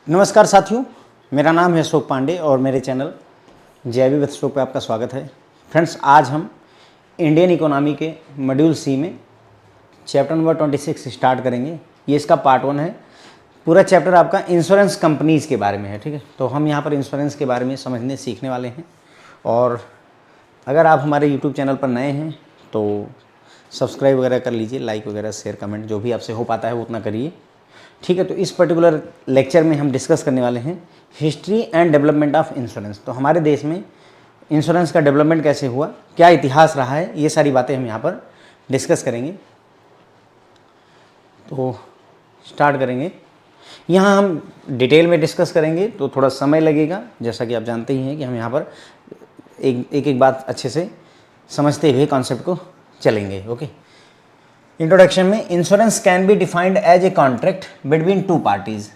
नमस्कार साथियों, मेरा नाम है अशोक पांडे और मेरे चैनल जेआईबी विद अशोक पे आपका स्वागत है। फ्रेंड्स, आज हम इंडियन इकोनॉमी के मॉड्यूल सी में चैप्टर नंबर 26 स्टार्ट करेंगे। ये इसका पार्ट 1 है। पूरा चैप्टर आपका इंश्योरेंस कंपनीज़ के बारे में है। ठीक है, तो हम यहाँ पर इंश्योरेंस के बारे में समझने सीखने वाले हैं। और अगर आप हमारे यूट्यूब चैनल पर नए हैं तो सब्सक्राइब वगैरह कर लीजिए, लाइक वगैरह, शेयर, कमेंट जो भी आपसे हो पाता है वो उतना करिए। ठीक है, तो इस पर्टिकुलर लेक्चर में हम डिस्कस करने वाले हैं history and development of insurance. तो हमारे देश में इंश्योरेंस का डेवलपमेंट कैसे हुआ, क्या इतिहास रहा है, ये सारी बातें हम यहाँ पर डिस्कस करेंगे। तो स्टार्ट करेंगे। यहाँ हम डिटेल में डिस्कस करेंगे तो थोड़ा समय लगेगा, जैसा कि आप जानते ही हैं कि हम यहाँ पर एक बात अच्छे से समझते हुए कॉन्सेप्ट को चलेंगे। ओके, इंट्रोडक्शन में insurance can be defined as a contract between two parties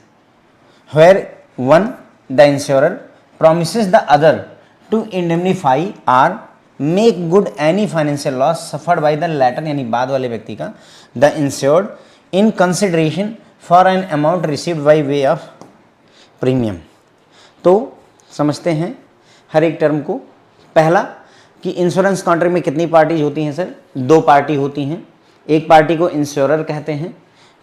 where one the insurer promises the other to indemnify or make good any financial loss suffered by the latter, यानी बाद वाले व्यक्ति का, the insured in consideration for an amount received by way of premium। तो समझते हैं हर एक term को। पहला कि इंश्योरेंस कॉन्ट्रैक्ट में कितनी पार्टीज होती हैं सर? दो पार्टी होती हैं। एक पार्टी को इंश्योरर कहते हैं,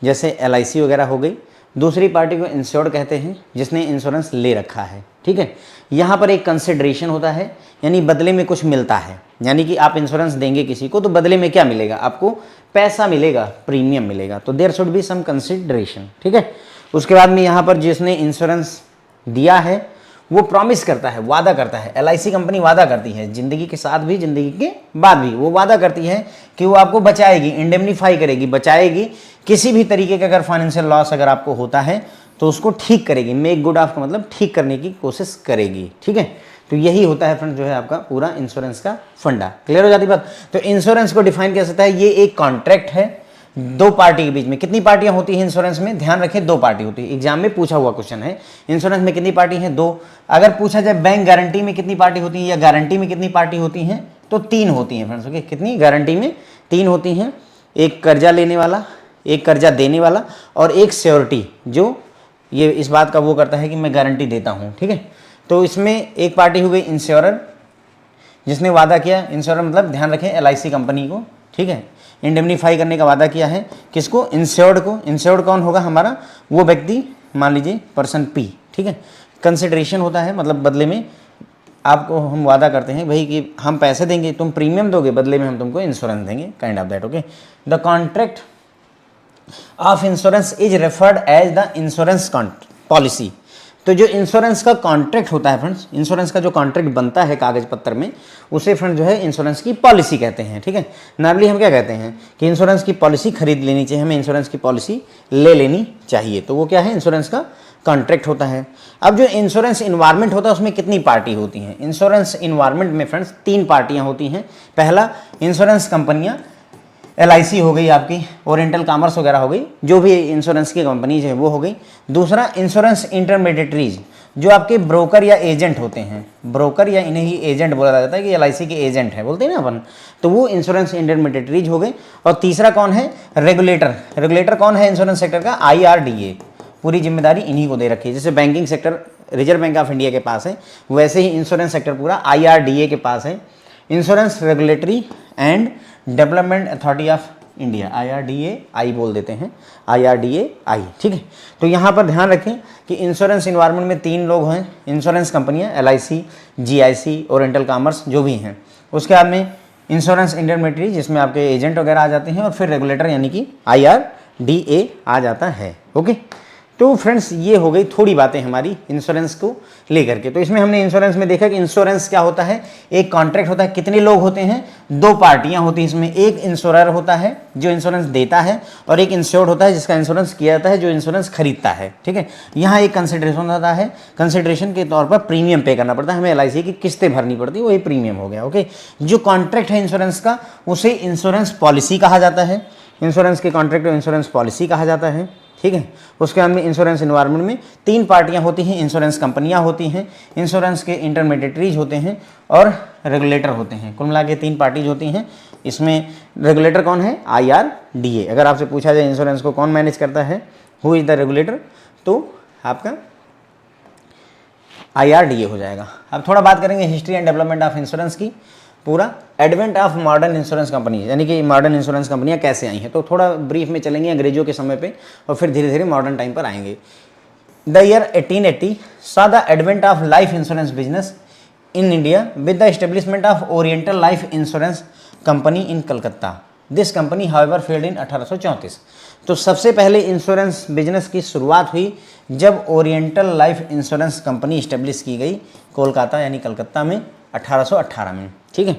जैसे LIC वगैरह हो गई। दूसरी पार्टी को इंश्योर्ड कहते हैं, जिसने इंश्योरेंस ले रखा है। ठीक है, यहाँ पर एक कंसिडरेशन होता है, यानी बदले में कुछ मिलता है। यानी कि आप इंश्योरेंस देंगे किसी को तो बदले में क्या मिलेगा? आपको पैसा मिलेगा, प्रीमियम मिलेगा। तो there should be some consideration. ठीक है, उसके बाद में यहाँ पर जिसने इंश्योरेंस दिया है वो प्रॉमिस करता है, वादा करता है। LIC कंपनी वादा करती है, ज़िंदगी के साथ भी ज़िंदगी के बाद भी वो वादा करती है कि वो आपको बचाएगी, इंडेमनीफाई करेगी, बचाएगी। किसी भी तरीके का अगर फाइनेंशियल लॉस अगर आपको होता है तो उसको ठीक करेगी। मेक गुड ऑफ का मतलब ठीक करने की कोशिश करेगी। ठीक है, तो यही होता है फ्रेंड जो है आपका पूरा इंश्योरेंस का फंडा। क्लियर हो जाती बात? तो इंश्योरेंस को डिफाइन किया जाता है, ये एक कॉन्ट्रैक्ट है दो पार्टी के बीच में। कितनी पार्टियां होती हैं इंश्योरेंस में? ध्यान रखें, दो पार्टी होती है। एग्जाम में पूछा हुआ क्वेश्चन है, इंश्योरेंस में कितनी पार्टी हैं? दो। अगर पूछा जाए बैंक गारंटी में कितनी पार्टी होती है या गारंटी में कितनी पार्टी होती हैं, तो तीन होती हैं फ्रेंड्स। ओके, कितनी? गारंटी में तीन होती हैं। एक कर्जा लेने वाला, एक कर्जा देने वाला और एक श्योरिटी, जो ये इस बात का वो करता है कि मैं गारंटी देता हूँ। ठीक है, तो इसमें एक पार्टी हो गई इंश्योरर, जिसने वादा किया। इंश्योरर मतलब ध्यान रखें LIC कंपनी को। ठीक है, इंडेमनीफाई करने का वादा किया है। किसको? इंश्योर्ड को। इंश्योर्ड कौन होगा? हमारा वो व्यक्ति, मान लीजिए पर्सन P। ठीक है, कंसिडरेशन होता है, मतलब बदले में आपको हम वादा करते हैं भाई कि हम पैसे देंगे, तुम प्रीमियम दोगे, बदले में हम तुमको इंश्योरेंस देंगे, kind of that. Okay, the contract of insurance is referred as the insurance policy. तो जो इंश्योरेंस का कॉन्ट्रैक्ट होता है फ्रेंड्स, इंश्योरेंस का जो कॉन्ट्रैक्ट बनता है कागज पत्र में, उसे फ्रेंड जो है इंश्योरेंस की पॉलिसी कहते हैं। ठीक है, नॉर्मली हम क्या कहते हैं कि इंश्योरेंस की पॉलिसी खरीद लेनी चाहिए, हमें इंश्योरेंस की पॉलिसी ले लेनी चाहिए। तो वो क्या है? इंश्योरेंस का कॉन्ट्रैक्ट होता है। अब जो इंश्योरेंस इन्वायरमेंट होता है उसमें कितनी पार्टी होती हैं? इंश्योरेंस इन्वायरमेंट में फ्रेंड्स तीन पार्टियां होती हैं। पहला, इंश्योरेंस कंपनियां, LIC हो गई आपकी, ओरिएंटल कॉमर्स वगैरह हो गई, जो भी इंश्योरेंस की कंपनीज है वो हो गई। दूसरा, इंश्योरेंस इंटरमीडिएटरीज, जो आपके ब्रोकर या एजेंट होते हैं। ब्रोकर या इन्हें ही एजेंट बोला जाता है कि LIC के एजेंट है, बोलते हैं ना अपन, तो वो इंश्योरेंस इंटरमीडिएटरीज हो गए। और तीसरा कौन है? रेगुलेटर। रेगुलेटर कौन है इंश्योरेंस सेक्टर का? IRDA। पूरी जिम्मेदारी इन्हीं को दे रखी है। जैसे banking sector reserve bank of India के पास है, वैसे ही इंश्योरेंस सेक्टर पूरा IRDA के पास है। Insurance regulatory and development authority of India, IRDA, आई बोल देते हैं, IRDA आई। ठीक है, तो यहाँ पर ध्यान रखें कि इंश्योरेंस इन्वायरमेंट में तीन लोग हैं, इंश्योरेंस कंपनियाँ LIC, GIC, ओरिएंटल कॉमर्स, जो भी हैं। उसके बाद में इंश्योरेंस इंटरमीडिएटरी, जिसमें आपके एजेंट वगैरह आ जाते हैं, और फिर रेगुलेटर यानी कि IRDA आ जाता है। ओके, तो फ्रेंड्स ये हो गई थोड़ी बातें हमारी इंश्योरेंस को लेकर के। तो इसमें हमने इंश्योरेंस में देखा कि इंश्योरेंस क्या होता है? एक कॉन्ट्रैक्ट होता है। कितने लोग होते हैं? दो पार्टियां होती हैं इसमें। एक इंश्योरर होता है जो इंश्योरेंस देता है, और एक इंश्योर्ड होता है जिसका इंश्योरेंस किया जाता है, जो इंश्योरेंस खरीदता है। ठीक है, यहाँ एक कंसिडरेशन होता है, कंसिडरेशन के तौर पर प्रीमियम पे करना पड़ता है हमें। LIC की किस्तें भरनी पड़ती है, वही प्रीमियम हो गया। ओके, जो कॉन्ट्रैक्ट है इंश्योरेंस का उसे इंश्योरेंस पॉलिसी कहा जाता है। इंश्योरेंस के कॉन्ट्रैक्ट को इंश्योरेंस पॉलिसी कहा जाता है। ठीक है, उसके बाद में इंश्योरेंस इन्वायरमेंट में तीन पार्टियां होती हैं, इंश्योरेंस कंपनियां होती हैं, इंश्योरेंस के इंटरमीडिएटरीज होते हैं और रेगुलेटर होते हैं। कुल मिला के तीन पार्टीज होती हैं। इसमें रेगुलेटर कौन है? IRDA। अगर आपसे पूछा जाए इंश्योरेंस को कौन मैनेज करता है, हु इज़ द रेगुलेटर, तो आपका IRDA हो जाएगा। अब थोड़ा बात करेंगे history and development of insurance की, पूरा advent of modern insurance company, यानी कि मॉडर्न इंश्योरेंस कंपनियां कैसे आई हैं, तो थोड़ा ब्रीफ में चलेंगे अंग्रेजों के समय पे और फिर धीरे धीरे मॉडर्न टाइम पर आएंगे। The year 1880 saw the advent of life insurance business in India with the establishment of Oriental Life Insurance Company in Calcutta. This company however failed in 1834। तो सबसे पहले इंश्योरेंस बिजनेस की शुरुआत हुई जब oriental life insurance company establish की गई कोलकाता यानी कलकत्ता में 1818 में, ठीक है।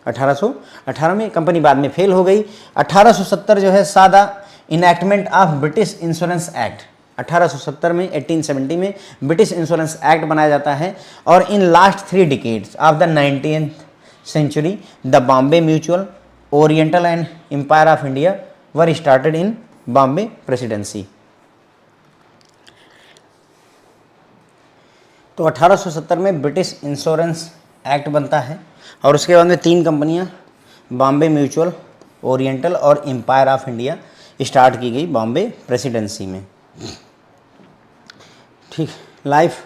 1818 में कंपनी बाद में फेल हो गई। 1870 जो है सादा enactment of British insurance act, 1870 में 1870 में ब्रिटिश इंश्योरेंस एक्ट बनाया जाता है। और in last 3 decades of the 19th century the Bombay mutual, Oriental and Empire of India were started in Bombay Presidency. तो 1870 में ब्रिटिश इंश्योरेंस एक्ट बनता है और उसके बाद में 3 कंपनियां बॉम्बे म्यूचुअल, ओरिएंटल और एम्पायर ऑफ इंडिया स्टार्ट की गई बॉम्बे प्रेसिडेंसी में, ठीक। Life,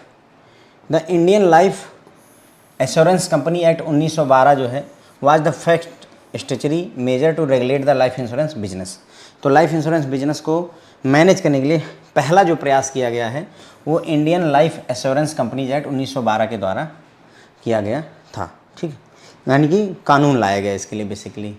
the Indian life assurance company act 1912 जो है was the first statutory measure to regulate the life insurance business. तो लाइफ इंश्योरेंस बिजनेस को मैनेज करने के लिए पहला जो प्रयास किया गया है वो Indian life assurance company act 1912 के द्वारा किया गया था, ठीक है, यानी कि कानून लाया गया इसके लिए बेसिकली।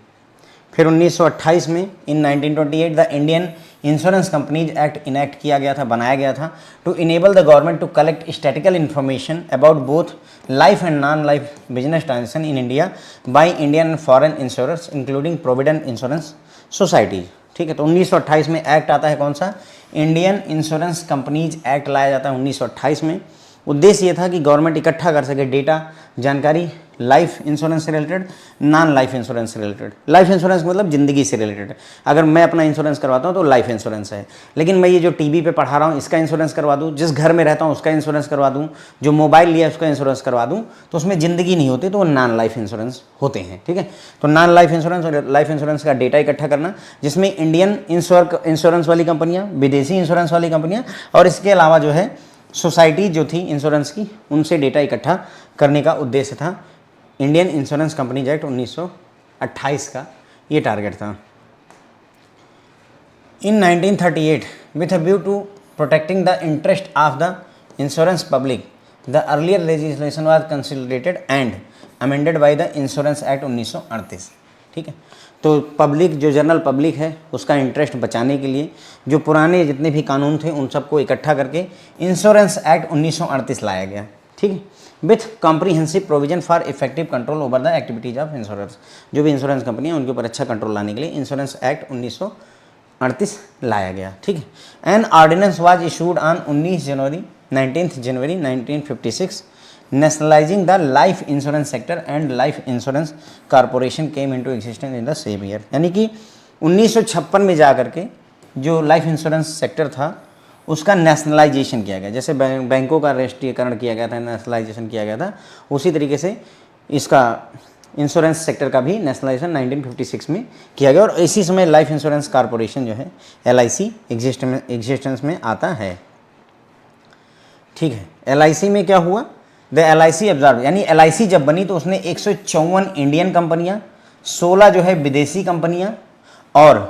फिर 1928 में in 1928 the Indian insurance companies act enact किया गया था, बनाया गया था to enable the government to collect statistical information about both life and non life business transaction in India by Indian and foreign insurance including provident insurance societies, ठीक है। तो 1928 में एक्ट आता है कौन सा, इंडियन इंश्योरेंस कंपनीज एक्ट लाया जाता है 1928 में। उद्देश्य ये था कि गवर्नमेंट इकट्ठा कर सके डेटा, जानकारी लाइफ इंश्योरेंस से रिलेटेड, नॉन लाइफ इंश्योरेंस से रिलेटेड। लाइफ इंश्योरेंस मतलब ज़िंदगी से रिलेटेड, अगर मैं अपना इंश्योरेंस करवाता हूँ तो लाइफ इंश्योरेंस है, लेकिन मैं ये जो टीवी पे पढ़ा रहा हूँ इसका इंश्योरेंस करवा दूँ, जिस घर में रहता हूँ उसका इंश्योरेंस करवा दूँ, जो मोबाइल लिया उसका इंश्योरेंस करवा दूँ, तो उसमें ज़िंदगी नहीं होती, तो वो नॉन लाइफ इंश्योरेंस होते हैं, ठीक है। तो नॉन लाइफ इंश्योरेंस और लाइफ इंश्योरेंस का डेटा इकट्ठा करना, जिसमें इंडियन इंश्योरेंस वाली कंपनियाँ, विदेशी इंश्योरेंस वाली कंपनियाँ और इसके अलावा जो है सोसाइटी जो थी इंश्योरेंस की, उनसे डेटा इकट्ठा करने का उद्देश्य था। इंडियन इंश्योरेंस कंपनीज एक्ट 1928 का ये टारगेट था। In 1938 with a view to protecting the interest of the insurance public the earlier legislation was consolidated and amended by the insurance act 1938, ठीक है। तो पब्लिक, जो जनरल पब्लिक है उसका interest बचाने के लिए जो पुराने जितने भी कानून थे उन सबको इकट्ठा करके इंश्योरेंस एक्ट 1938 लाया गया, ठीक है, with comprehensive provision for effective control over the activities of insurance. जो भी इंश्योरेंस कंपनी है उनके ऊपर अच्छा कंट्रोल लाने के लिए इंश्योरेंस एक्ट 1938 लाया गया, ठीक है। An ordinance was issued on 19 January 1956 nationalising the life insurance sector and life insurance corporation came into existence in the same year. यानी कि 1956 में जा करके जो लाइफ इंश्योरेंस सेक्टर था उसका नेशनलाइजेशन किया गया, जैसे बैंकों का राष्ट्रीयकरण किया गया था, नेशनलाइजेशन किया गया था, उसी तरीके से इसका इंश्योरेंस सेक्टर का भी नेशनलाइजेशन 1956 में किया गया। और इसी समय लाइफ इंश्योरेंस कॉरपोरेशन जो है LIC एग्जिस्टेंस में आता है, ठीक है। LIC में क्या हुआ, द LIC ऑब्जर्व, यानी LIC जब बनी तो उसने 154 इंडियन कंपनियां, 16 जो है विदेशी कंपनियां और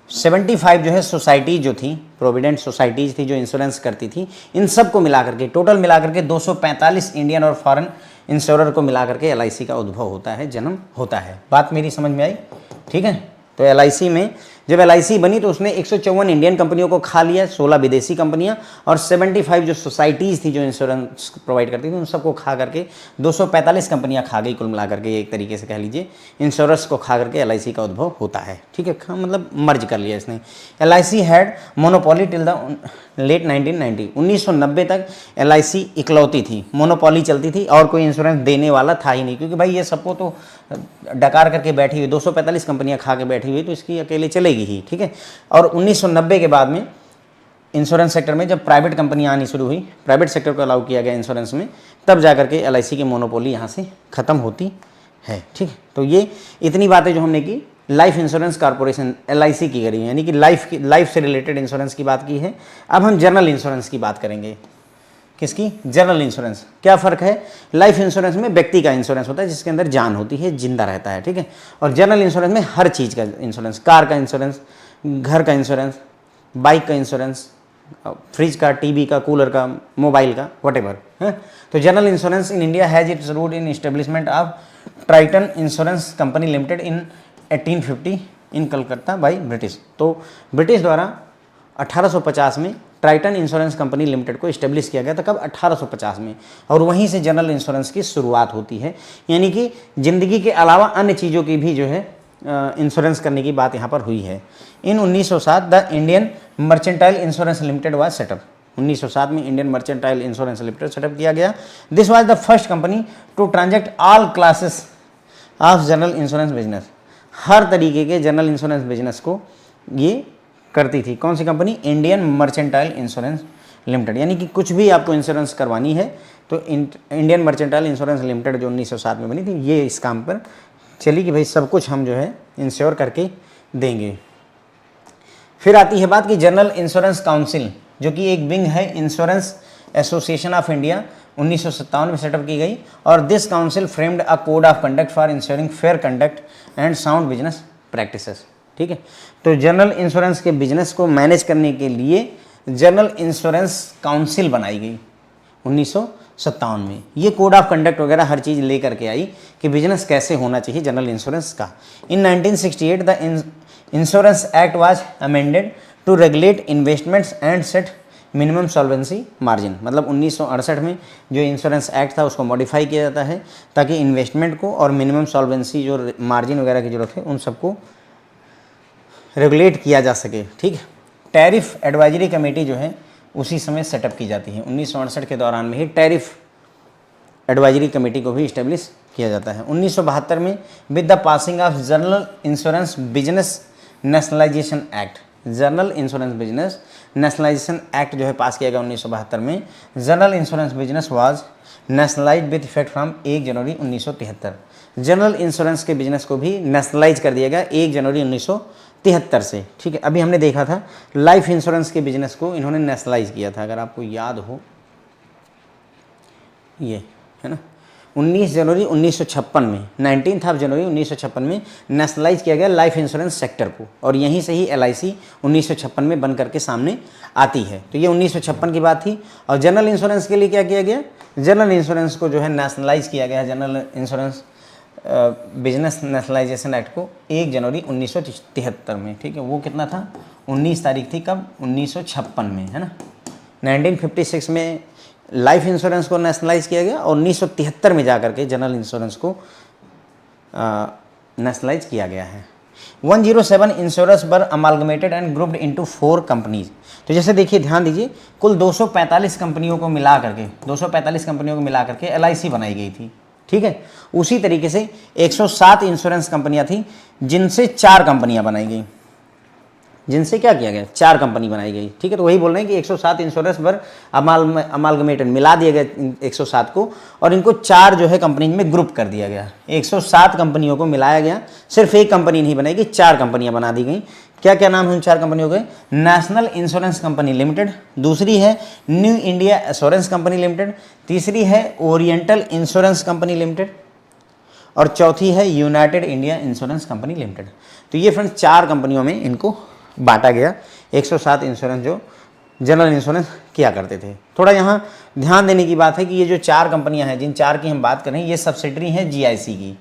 75 जो है सोसाइटी जो थी, प्रोविडेंट सोसाइटीज थी जो इंश्योरेंस करती थी, इन सब को मिला करके टोटल मिला करके 245 इंडियन और फॉरेन इंश्योरर को मिला करके LIC का उद्भव होता है, जन्म होता है। बात मेरी समझ में आई, ठीक है। तो LIC में जब LIC बनी तो उसने 154 इंडियन कंपनियों को खा लिया, 16 विदेशी कंपनियां और 75 जो सोसाइटीज़ थी जो इंश्योरेंस प्रोवाइड करती थी उन सबको खा करके 245 कंपनियां खा गई कुल मिला करके, एक तरीके से कह लीजिए इंश्योरेंस को खा करके LIC का उद्भव होता है, ठीक है। मतलब मर्ज कर लिया इसने। LIC had monopoly till the late 1990, 1990 तक LIC इकलौती थी, मोनोपोली चलती थी और कोई इंश्योरेंस देने वाला था ही नहीं, क्योंकि भाई ये सबको तो डकार करके बैठी हुई 245 कंपनियां खा के बैठी हुई तो इसकी अकेले चलेगी ही, ठीक है। और 1990 के बाद में इंश्योरेंस सेक्टर में जब प्राइवेट कंपनियां आनी शुरू हुई, प्राइवेट सेक्टर को अलाउ किया गया इंश्योरेंस में, तब जाकर के LIC की मोनोपोली यहाँ से ख़त्म होती है, ठीक है। तो ये इतनी बातें जो हमने की लाइफ इंश्योरेंस कॉरपोरेशन LIC की करी, यानी कि लाइफ से रिलेटेड इंश्योरेंस की बात की है। अब हम जनरल इंश्योरेंस की बात करेंगे किसकी? General insurance. क्या फ़र्क है? लाइफ इंश्योरेंस में व्यक्ति का इंश्योरेंस होता है जिसके अंदर जान होती है, जिंदा रहता है, ठीक है। और जनरल इंश्योरेंस में हर चीज़ का इंश्योरेंस, कार का इंश्योरेंस, घर का इंश्योरेंस, बाइक का इंश्योरेंस, फ्रिज का, टीवी का, कूलर का, मोबाइल का, वटेवर है। तो general insurance in India has its root in establishment of Triton insurance company limited in 1850 in Calcutta by British. तो ब्रिटिश द्वारा 1850 में ट्राइटन इंश्योरेंस कंपनी लिमिटेड को इस्टेब्लिश किया गया था। कब? 1850 में। और वहीं से जनरल इंश्योरेंस की शुरुआत होती है, यानी कि ज़िंदगी के अलावा अन्य चीज़ों की भी जो है इंश्योरेंस करने की बात यहाँ पर हुई है। In 1907 the Indian mercantile insurance limited was set up. 1907 में Indian mercantile insurance limited set up किया गया। This was the first company to transact all classes of general insurance business. हर तरीके के जनरल इंश्योरेंस बिजनेस को ये करती थी। कौन सी company? Indian mercantile insurance limited. यानी कि कुछ भी आपको इंश्योरेंस करवानी है तो इंडियन मर्चेंटाइल इंश्योरेंस लिमिटेड जो 1907 में बनी थी, ये इस काम पर चली कि भाई सब कुछ हम जो है इंश्योर करके देंगे। फिर आती है बात कि जनरल इंश्योरेंस काउंसिल, जो कि एक विंग है इंश्योरेंस एसोसिएशन ऑफ इंडिया, 1957 में सेटअप की गई। और this council framed a code of conduct for ensuring fair conduct and sound business practices, ठीक है। तो जनरल इंश्योरेंस के बिजनेस को मैनेज करने के लिए जनरल इंश्योरेंस काउंसिल बनाई गई 1957 में। ये कोड ऑफ कंडक्ट वगैरह हर चीज़ लेकर के आई कि बिजनेस कैसे होना चाहिए जनरल इंश्योरेंस का। In 1968 the insurance act was amended to regulate investments and set minimum solvency margin. मतलब 1968 में जो इंश्योरेंस एक्ट था उसको मॉडिफाई किया जाता है ताकि इन्वेस्टमेंट को और मिनिमम सॉल्वेंसी जो मार्जिन वगैरह की जरूरत है उन सबको रेगुलेट किया जा सके, ठीक है। टैरिफ एडवाइजरी कमेटी जो है उसी समय सेटअप की जाती है। 1968 के दौरान में ही टैरिफ एडवाइजरी कमेटी को भी इस्टेब्लिश किया जाता है। 1972 में with the passing of general insurance business nationalisation act, general insurance business nationalisation act जो है पास किया गया 1972 में। General insurance business was nationalised with effect from 1 January 1973। General insurance के बिजनेस को भी नेशनलाइज कर दिया गया 1 जनवरी 1973 से, ठीक है। अभी हमने देखा था लाइफ इंश्योरेंस के बिजनेस को इन्होंने नेशनलाइज किया था, अगर आपको याद हो, ये है ना 19 जनवरी 1956 में, 19 जनवरी 1956 में नेशनलाइज किया गया लाइफ इंश्योरेंस सेक्टर को। और यहीं से ही LIC 1956 में बन करके सामने आती है। तो ये 1956 की बात थी। और जनरल इंश्योरेंस के लिए क्या किया गया? जनरल इंश्योरेंस को जो है नेशनलाइज किया गया, general insurance business nationalisation act को 1 जनवरी 1973 में, ठीक है। वो कितना था? 19 तारीख थी, कब? 1956 में, है ना। 1956 में लाइफ इंश्योरेंस को नेशनलाइज किया गया और 1973 में जाकर के जनरल इंश्योरेंस को नेशनलाइज किया गया है। 107 insurance were amalgamated and grouped into 4 companies. तो जैसे देखिए, ध्यान दीजिए, कुल 245 कंपनियों को मिला करके 245 कंपनियों को मिला करके LIC बनाई गई थी, ठीक है। उसी तरीके से 107 इंश्योरेंस कंपनियां थी जिनसे 4 कंपनियां बनाई गई, जिनसे क्या किया गया? 4 कंपनी बनाई गई, ठीक है। तो वही बोल रहे हैं कि 107 इंश्योरेंस पर अमालगमेटेड मिला दिया गया 107 को, और इनको 4 जो है कंपनी में ग्रुप कर दिया गया। 107 कंपनियों को मिलाया गया, सिर्फ एक कंपनी नहीं बनाई गई, 4 कंपनियां बना दी गई। क्या क्या नाम है उन 4 कंपनियों के? नेशनल इंश्योरेंस कंपनी लिमिटेड, दूसरी है new India assurance company limited, तीसरी है ओरिएंटल इंश्योरेंस कंपनी लिमिटेड, और चौथी है United India insurance company limited. तो ये फ्रेंड्स 4 कंपनियों में इनको बांटा गया। 107 इंश्योरेंस जो जनरल इंश्योरेंस किया करते थे। थोड़ा यहाँ ध्यान देने की बात है कि ये जो 4 कंपनियां हैं, जिन 4 की हम बात करें, ये सब्सिडरी हैं GIC की।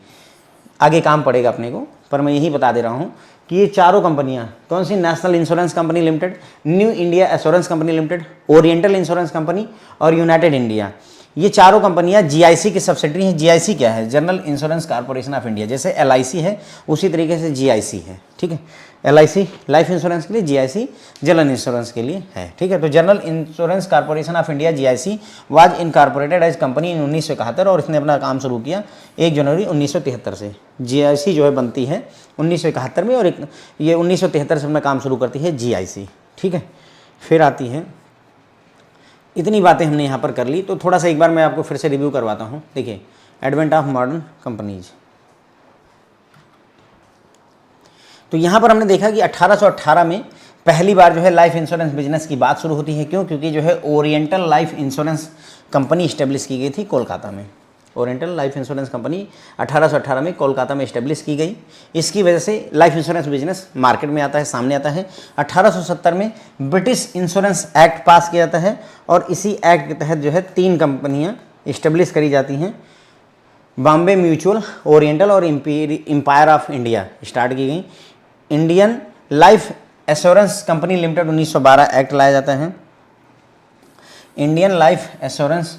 आगे काम पड़ेगा अपने को, पर मैं यही बता दे रहा हूँ कि ये चारों कंपनियां कौन सी? National insurance company limited, New India assurance company limited, oriental insurance company और यूनाइटेड इंडिया। ये चारों कंपनियां GIC की सब्सिडरी हैं। GIC क्या है? General insurance corporation of India. जैसे LIC है उसी तरीके से GIC है, ठीक है। LIC लाइफ इंश्योरेंस के लिए, GIC जनरल इंश्योरेंस के लिए है, ठीक है। तो general insurance corporation of India GIC was incorporated as company in 1971 और इसने अपना काम शुरू किया 1 जनवरी 1973 से। GIC जो है बनती है 1971 में और ये 1973 से अपना काम शुरू करती है GIC, ठीक है। फिर आती है, इतनी बातें हमने यहाँ पर कर ली, तो थोड़ा सा एक बार मैं आपको फिर से रिव्यू करवाता हूँ। देखिए, एडवेंट ऑफ मॉडर्न कंपनीज। तो यहाँ पर हमने देखा कि 1818 में पहली बार जो है लाइफ इंश्योरेंस बिजनेस की बात शुरू होती है। क्यों? क्योंकि जो है oriental life insurance company establish की गई थी कोलकाता में। ओरिएंटल लाइफ इंश्योरेंस कंपनी 1818 में कोलकाता में इस्टेब्लिश की गई। इसकी वजह से लाइफ इंश्योरेंस बिजनेस मार्केट में आता है, सामने आता है। 1870 में ब्रिटिश इंश्योरेंस एक्ट पास किया जाता है और इसी एक्ट के तहत जो है 3 कंपनियां इस्टेब्लिश करी जाती हैं। बॉम्बे म्यूचुअल, ओरिएंटल और एम्पायर ऑफ इंडिया स्टार्ट की गई। Indian life assurance company limited 1912 act लाया जाता है। Indian life assurance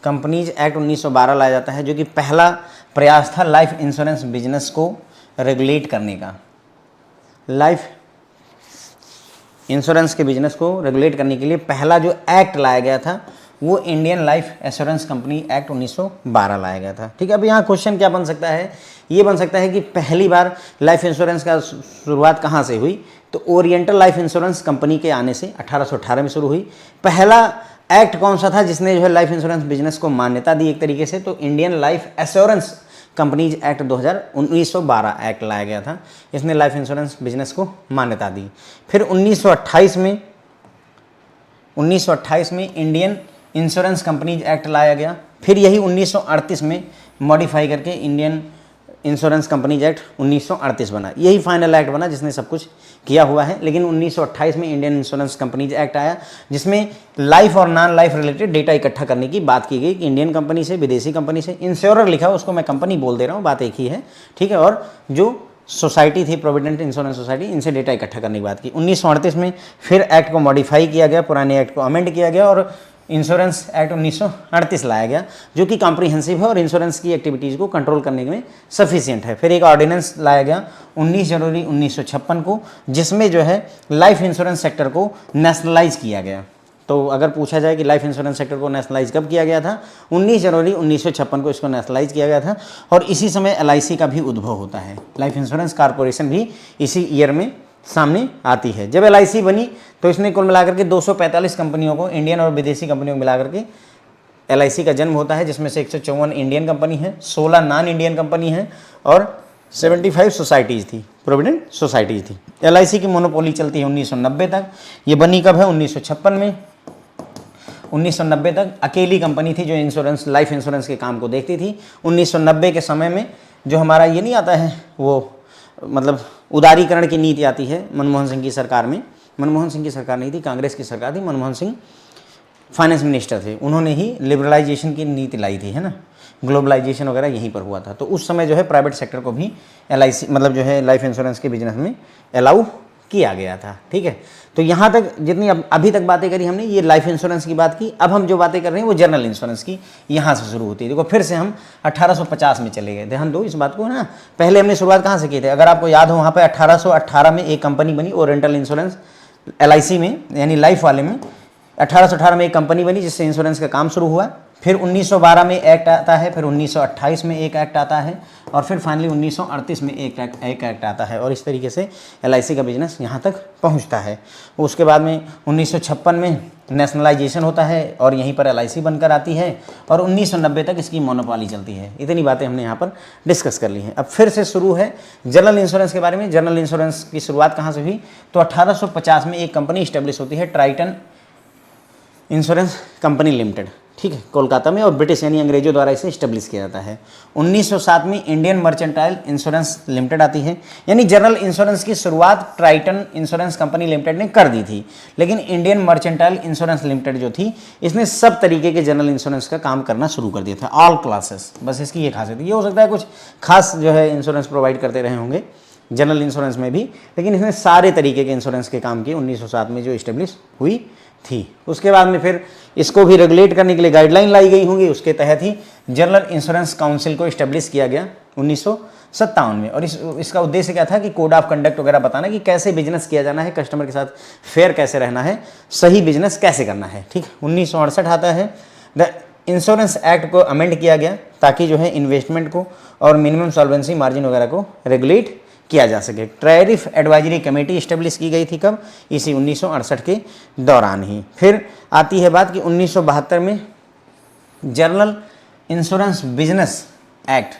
companies act 1912 लाया जाता है, जो कि पहला प्रयास था लाइफ इंश्योरेंस बिजनेस को रेगुलेट करने का। लाइफ इंश्योरेंस के बिजनेस को रेगुलेट करने के लिए पहला जो एक्ट लाया गया था वो Indian life assurance company act 1912 लाया गया था। ठीक है, अब यहाँ क्वेश्चन क्या बन सकता है? ये बन सकता है कि पहली बार लाइफ इंश्योरेंस का शुरुआत कहाँ से हुई? तो ओरिएंटल लाइफ इंश्योरेंस कंपनी के आने से 1818 में शुरू हुई। पहला एक्ट कौन सा था जिसने जो है लाइफ इंश्योरेंस बिजनेस को मान्यता दी एक तरीके से? तो Indian life assurance companies act 1912 act लाया गया था। इसने लाइफ इंश्योरेंस बिजनेस को मान्यता दी। फिर 1928 में इंडियन इंश्योरेंस कंपनीज एक्ट लाया गया। फिर यही 1938 में मॉडिफाई करके इंडियन इंश्योरेंस कंपनीज एक्ट 1938 बना। यही फाइनल एक्ट बना जिसने सब कुछ किया हुआ है। लेकिन 1928 में इंडियन इंश्योरेंस कंपनीज एक्ट आया, जिसमें लाइफ और नॉन लाइफ रिलेटेड डेटा इकट्ठा करने की बात की गई कि इंडियन कंपनी से, विदेशी कंपनी से, इंश्योरर लिखा उसको मैं कंपनी बोल दे रहा हूँ, बात एक ही है। ठीक है, और जो सोसाइटी थी प्रोविडेंट इंश्योरेंस सोसाइटी, इनसे डेटा इकट्ठा करने की बात की। 1938 में फिर एक्ट को मॉडिफाई किया गया, पुराने एक्ट को अमेंड किया गया और इंश्योरेंस एक्ट 1938 लाया गया, जो कि कॉम्प्रिहेंसिव है और इंश्योरेंस की एक्टिविटीज़ को कंट्रोल करने में सफिशिएंट है। फिर एक ऑर्डिनेंस लाया गया 19 जनवरी 1956 को, जिसमें जो है लाइफ इंश्योरेंस सेक्टर को नेशनलाइज किया गया। तो अगर पूछा जाए कि लाइफ इंश्योरेंस सेक्टर को नेशनलाइज कब किया गया था? 19 जनवरी 1956 को इसको नेशनलाइज किया गया था। और इसी समय LIC का भी उद्भव होता है। लाइफ इंश्योरेंस कॉर्पोरेशन भी इसी ईयर में सामने आती है। जब LIC बनी तो इसने कुल मिलाकर के 245 कंपनियों को, इंडियन और विदेशी कंपनियों को मिलाकर के LIC का जन्म होता है, जिसमें से 154 इंडियन कंपनी है, 16 नॉन इंडियन कंपनी है और 75 सोसाइटीज़ थी, प्रोविडेंट सोसाइटीज़ थी। LIC की मोनोपोली चलती है 1990 तक। ये बनी कब है? 1956 में। 1990 तक अकेली कंपनी थी जो इंश्योरेंस, लाइफ इंश्योरेंस के काम को देखती थी। 1990 के समय में जो हमारा ये नहीं आता है, वो मतलब उदारीकरण की नीति आती है मनमोहन सिंह की सरकार में। मनमोहन सिंह की सरकार नहीं थी, कांग्रेस की सरकार थी। मनमोहन सिंह फाइनेंस मिनिस्टर थे, उन्होंने ही लिबरलाइजेशन की नीति लाई थी, है ना। ग्लोबलाइजेशन वगैरह यहीं पर हुआ था। तो उस समय जो है प्राइवेट सेक्टर को भी LIC मतलब जो है लाइफ इंश्योरेंस के बिजनेस में अलाउ किया गया था। ठीक है, तो यहाँ तक जितनी अभी तक बातें करी हमने, ये लाइफ इंश्योरेंस की बात की। अब हम जो बातें कर रहे हैं वो जनरल इंश्योरेंस की यहाँ से शुरू होती है। देखो फिर से हम 1850 में चले गए, ध्यान दो इस बात को ना। पहले हमने शुरुआत कहाँ से की थी? अगर आपको याद हो, वहाँ पे 1818 में एक कंपनी बनी ओरिएंटल इंश्योरेंस, LIC में यानी लाइफ वाले में 1818 में एक कंपनी बनी जिससे इंश्योरेंस का काम शुरू हुआ। फिर 1912 में एक्ट आता है, फिर 1928 में एक एक्ट आता है और फिर फाइनली 1938 में एक एक्ट आता है। और इस तरीके से LIC का बिजनेस यहाँ तक पहुँचता है। उसके बाद में 1956 में नेशनलाइजेशन होता है और यहीं पर LIC बनकर आती है और 1990 तक इसकी मोनोपोली चलती है। इतनी बातें हमने यहाँ पर डिस्कस कर ली हैं। अब फिर से शुरू है जनरल इंश्योरेंस के बारे में। जनरल इंश्योरेंस की शुरुआत कहाँ से हुई? तो 1850 में एक कंपनी इस्टेब्लिश होती है, ट्राइटन इंश्योरेंस कंपनी लिमिटेड। ठीक है, कोलकाता में, और ब्रिटिश यानी अंग्रेजों द्वारा इसे इस्टेब्लिश किया जाता है। 1907 में इंडियन मर्चेंटाइल इंश्योरेंस लिमिटेड आती है। यानी जनरल इंश्योरेंस की शुरुआत ट्राइटन इंश्योरेंस कंपनी लिमिटेड ने कर दी थी, लेकिन इंडियन मर्चेंटाइल इंश्योरेंस लिमिटेड जो थी, इसने सब तरीके के जनरल इंश्योरेंस का काम करना शुरू कर दिया था, ऑल क्लासेस। बस इसकी ये खासियत है। ये हो सकता है कुछ खास जो है इंश्योरेंस प्रोवाइड करते रहे होंगे जनरल इंश्योरेंस में भी, लेकिन इसने सारे तरीके के इंश्योरेंस के काम किए 1907 में जो इस्टेब्लिश हुई थी। उसके बाद में फिर इसको भी रेगुलेट करने के लिए गाइडलाइन लाई गई होंगी। उसके तहत ही जनरल इंश्योरेंस काउंसिल को इस्टेब्लिश किया गया 1957 में। और इसका उद्देश्य क्या था कि कोड ऑफ कंडक्ट वगैरह बताना कि कैसे बिजनेस किया जाना है, कस्टमर के साथ फेयर कैसे रहना है, सही बिजनेस कैसे करना है। ठीक, 1968 आता है, द इंश्योरेंस एक्ट को अमेंड किया गया ताकि जो है इन्वेस्टमेंट को और मिनिमम सॉल्वेंसी मार्जिन वगैरह को रेगुलेट किया जा सके। टैरिफ एडवाइजरी कमेटी इस्टेब्लिश की गई थी कब? इसी 1968 के दौरान ही। फिर आती है बात कि 1972 में general insurance business act,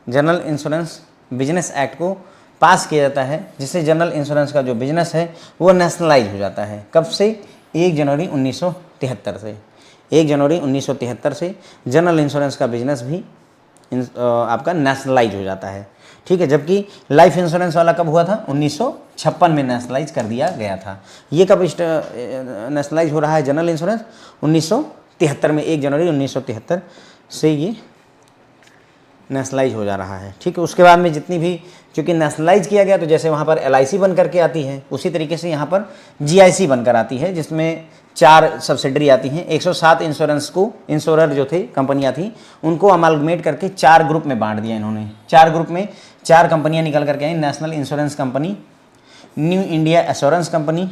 general insurance business act को पास किया जाता है, जिससे जनरल इंश्योरेंस का जो बिजनेस है वो नेशनलाइज हो जाता है। कब से? 1 जनवरी 1973 से। 1 जनवरी 1973 से जनरल इंश्योरेंस का बिजनेस भी आपका नेशनलाइज हो जाता है, ठीक है। जबकि लाइफ इंश्योरेंस वाला कब हुआ था? 1956 में नेशनलाइज कर दिया गया था। ये कब नेशनलाइज हो रहा है जनरल इंश्योरेंस? 1973 में, 1 जनवरी 1973 से ये नेशनलाइज हो जा रहा है, ठीक है। उसके बाद में जितनी भी, चूँकि नेशनलाइज किया गया तो जैसे वहाँ पर LIC बन करके आती है, उसी तरीके से यहाँ पर GIC बनकर आती है, जिसमें 4 सब्सिडरी आती हैं। 107 इंश्योरेंस को, इंश्योरर जो थे, कंपनियाँ थी, उनको अमालगमेट करके 4 ग्रुप में बांट दिया इन्होंने। 4 ग्रुप में 4 कंपनियाँ निकल करके आई। National insurance company, New India assurance company,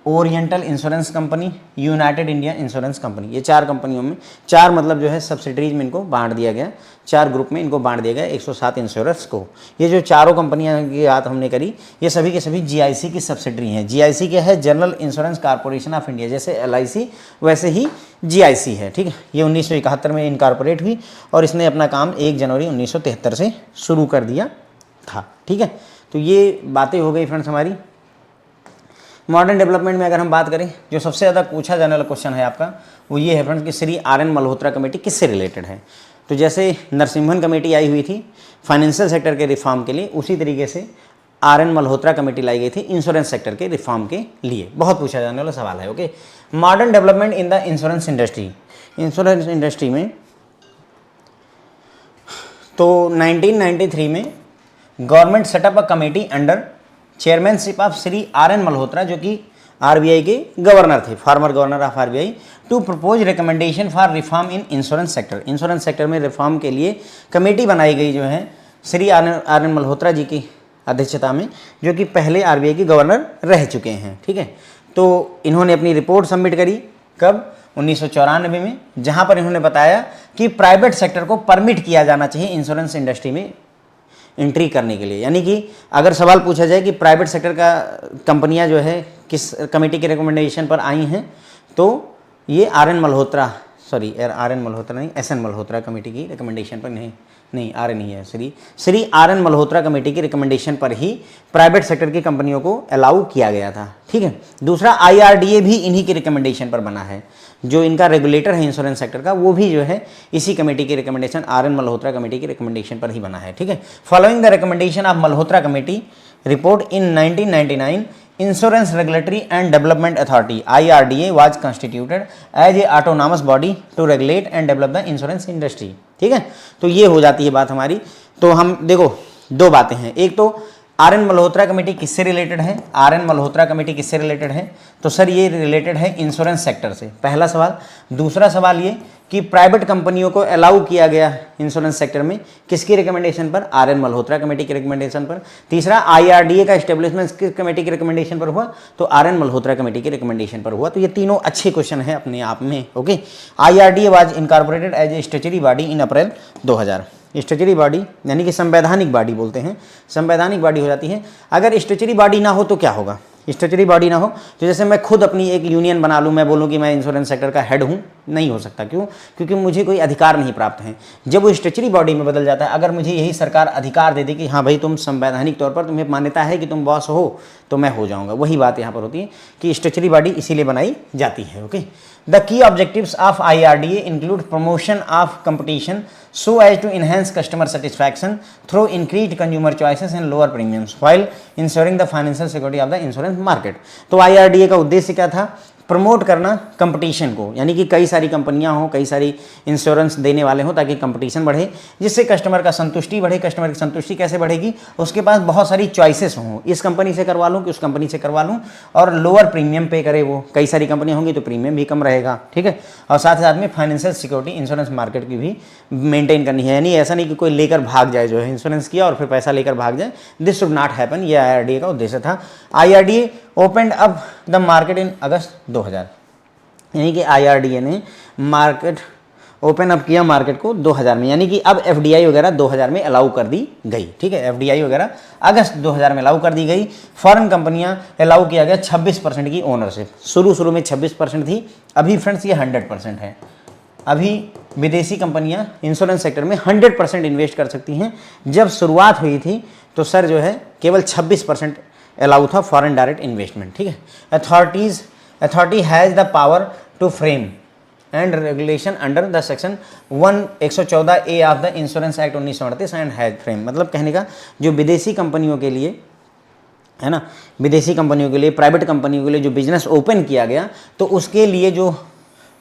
oriental insurance company, United India insurance company. ये 4 कंपनियों में, 4 मतलब जो है सब्सिडरीज में इनको बांट दिया गया, 4 ग्रुप में इनको बांट दिया गया 107 इंश्योरेंस को। ये जो चारों कंपनियां की बात हमने करी, ये सभी के सभी GIC की सब्सिडरी हैं। GIC क्या है? General insurance corporation of India. जैसे LIC वैसे ही GIC है, ठीक है। ये 1971 में इनकॉर्पोरेट हुई और इसने अपना काम 1 जनवरी 1973 से शुरू कर दिया था, ठीक है। तो ये बातें हो गई फ्रेंड्स हमारी। मॉडर्न डेवलपमेंट में अगर हम बात करें, जो सबसे ज़्यादा पूछा जाने वाला क्वेश्चन है आपका वो ये है फ्रेंड्स कि श्री RN मल्होत्रा कमेटी किससे रिलेटेड है। तो जैसे नरसिम्हन कमेटी आई हुई थी फाइनेंशियल सेक्टर के रिफॉर्म के लिए, उसी तरीके से RN मल्होत्रा कमेटी लाई गई थी इंश्योरेंस सेक्टर के रिफॉर्म के लिए। बहुत पूछा जाने वाला सवाल है, okay. Modern development in the insurance industry, insurance industry में तो 1993 में government set up a committee under chairmanship of Shri RN Malhotra, जो कि RBI के गवर्नर थे, former governor of RBI, to propose recommendation for reform in insurance sector. Insurance sector में reform के लिए कमेटी बनाई गई जो है श्री RN मल्होत्रा जी की अध्यक्षता में, जो कि पहले RBI के गवर्नर रह चुके हैं, ठीक है। तो इन्होंने अपनी रिपोर्ट सबमिट करी कब? 1994 में, जहाँ पर इन्होंने बताया कि प्राइवेट सेक्टर को परमिट किया जाना चाहिए इंश्योरेंस इंडस्ट्री में एंट्री करने के लिए। यानी कि अगर सवाल पूछा जाए कि प्राइवेट सेक्टर का कंपनियां जो है किस कमेटी के रिकमेंडेशन पर आई हैं, तो ये RN Malhotra, sorry RN Malhotra नहीं, SN मल्होत्रा कमेटी की रिकमेंडेशन पर नहीं RN ही है, श्री RN मल्होत्रा कमेटी की रिकमेंडेशन पर ही प्राइवेट सेक्टर की कंपनियों को अलाउ किया गया था, ठीक है। दूसरा IRDA भी इन्हीं की रिकमेंडेशन पर बना है, जो इनका रेगुलेटर है इंश्योरेंस सेक्टर का, वो भी जो है इसी कमेटी की रिकमेंडेशन, RN मल्होत्रा कमेटी की रिकमेंडेशन पर ही बना है, ठीक है। Following the recommendation of Malhotra committee report in 1999 insurance regulatory and development authority IRDA was constituted as a autonomous body to regulate and develop the insurance industry, ठीक है। तो ये हो जाती है बात हमारी। तो हम देखो 2 बातें हैं, एक तो RN मल्होत्रा कमेटी किससे रिलेटेड है, RN मल्होत्रा कमेटी किससे रिलेटेड है, तो सर ये रिलेटेड है इंश्योरेंस सेक्टर से, पहला सवाल। दूसरा सवाल ये कि प्राइवेट कंपनियों को अलाउ किया गया इंश्योरेंस सेक्टर में किसकी रिकमेंडेशन पर? RN मल्होत्रा कमेटी की रिकमेंडेशन पर। तीसरा IRDA का एस्टेब्लिशमेंट किस कमेटी की रिकमेंडेशन पर हुआ? तो RN मल्होत्रा कमेटी की रिकमेंडेशन पर हुआ। तो ये तीनों अच्छे क्वेश्चन है अपने आप में, okay. IRDA was incorporated as a statutory body in April 2000। Statutory body यानी कि संवैधानिक बॉडी बोलते हैं, संवैधानिक बॉडी हो जाती है। अगर स्टैट्यूटरी बॉडी ना हो तो क्या होगा? स्टैट्यूटरी बॉडी ना हो तो जैसे मैं खुद अपनी एक यूनियन बना लूँ, मैं बोलूँ कि मैं इंश्योरेंस सेक्टर का हेड हूँ, नहीं हो सकता। क्यों? क्योंकि मुझे कोई अधिकार नहीं प्राप्त हैं। जब वो स्टैट्यूटरी बॉडी में बदल जाता है, अगर मुझे यही सरकार अधिकार दे दे कि हाँ भाई तुम संवैधानिक तौर पर तुम्हें मान्यता है कि तुम बॉस हो, तो मैं हो जाऊँगा। वही बात यहाँ पर होती है कि स्टैट्यूटरी बॉडी इसीलिए बनाई जाती है, okay. The key objectives of IRDA include promotion of competition so as to enhance customer satisfaction through increased consumer choices and lower premiums while ensuring the financial security of the insurance market। तो IRDA का उद्देश्य क्या था? Promote करना competition को, यानी कि कई सारी कंपनियां हों, कई सारी इंश्योरेंस देने वाले हों, ताकि कंपटीशन बढ़े, जिससे कस्टमर का संतुष्टि बढ़े। कस्टमर की संतुष्टि कैसे बढ़ेगी? उसके पास बहुत सारी चॉइसेस हों, इस कंपनी से करवा लूँ कि उस कंपनी से करवा लूँ, और लोअर प्रीमियम पे करे वो। कई सारी कंपनियां होंगी तो प्रीमियम भी कम रहेगा, ठीक है। और साथ ही साथ में फाइनेंशियल सिक्योरिटी इंश्योरेंस मार्केट की भी मेंटेन करनी है, यानी ऐसा नहीं कि कोई लेकर भाग जाए, जो है इंश्योरेंस किया और फिर पैसा लेकर भाग जाए। This should not happen. ये IRDA का उद्देश्य था। IRDA opened up the market in August 2000, यानी कि IRDA ने मार्केट ओपन अप किया मार्केट को 2000 में, यानी कि अब FDI वगैरह 2000 में अलाउ कर दी गई, ठीक है। FDI वगैरह अगस्त 2000 में अलाउ कर दी गई। फॉरेन कंपनियां अलाउ किया गया 26% की ओनरशिप। शुरू में 26% थी, अभी फ्रेंड्स ये 100% है। अभी विदेशी कंपनियां इंश्योरेंस सेक्टर में 100% इन्वेस्ट कर सकती हैं। जब शुरुआत हुई थी तो सर जो है केवल 26% अलाउ था फॉरेन डायरेक्ट इन्वेस्टमेंट, ठीक है। Authority has the power to frame and regulation under the section 114A of the insurance act 1938 and has frame, मतलब कहने का जो विदेशी कंपनियों के लिए है ना, विदेशी कंपनियों के लिए, प्राइवेट कंपनियों के लिए जो बिजनेस ओपन किया गया तो उसके लिए जो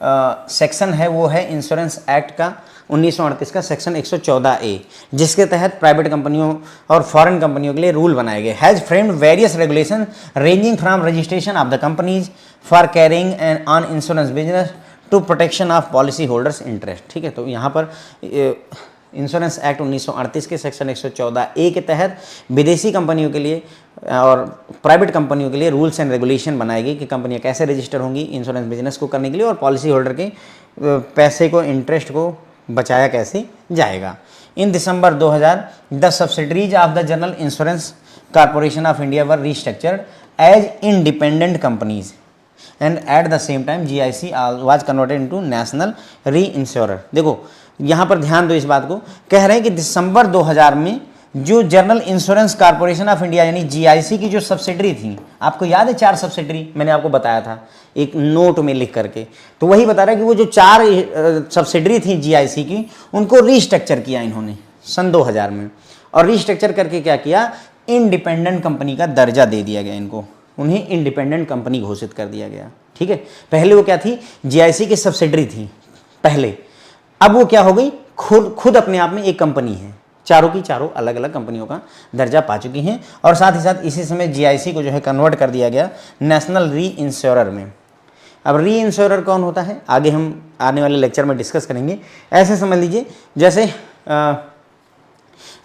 सेक्शन है वो है इंश्योरेंस एक्ट का 1938 का सेक्शन 114A, जिसके तहत प्राइवेट कंपनियों और फॉरेन कंपनियों के लिए रूल बनाए गए। Has framed various regulation ranging from registration of the companies for carrying and on insurance business to protection of policy holders interest, ठीक है। तो यहाँ पर इंश्योरेंस एक्ट 1938 के सेक्शन 114A के तहत विदेशी कंपनियों के लिए और प्राइवेट कंपनियों के लिए रूल्स एंड रेगुलेशन बनाए गए कि कंपनियां कैसे रजिस्टर होंगी इंश्योरेंस बिजनेस को करने के लिए और पॉलिसी होल्डर के पैसे को, इंटरेस्ट को बचाया कैसे जाएगा। In December 2000 the subsidiaries of the general insurance corporation of India were restructured as independent companies and at the same time GIC was converted into national reinsurer. देखो यहाँ पर ध्यान दो इस बात को, कह रहे हैं कि दिसंबर 2000 में जो general insurance corporation of India यानी GIC की जो सब्सिडरी थी, आपको याद है 4 सब्सिडरी मैंने आपको बताया था एक नोट में लिख करके, तो वही बता रहा है कि वो जो 4 सब्सिडरी थी GIC की उनको रीस्ट्रक्चर किया इन्होंने सन 2000 में, और रीस्ट्रक्चर करके क्या किया, इंडिपेंडेंट कंपनी का दर्जा दे दिया गया इनको, उन्हें इंडिपेंडेंट कंपनी घोषित कर दिया गया, ठीक है। पहले वो क्या थी, GIC की सब्सिडरी थी पहले, अब वो क्या हो गई, खुद अपने आप में एक कंपनी है, चारों की चारों अलग अलग कंपनियों का दर्जा पा चुकी हैं। और साथ ही साथ इसी समय GIC को जो है कन्वर्ट कर दिया गया नेशनल री इंश्योरर में। अब री इंश्योरर कौन होता है आगे हम आने वाले लेक्चर में डिस्कस करेंगे। ऐसे समझ लीजिए जैसे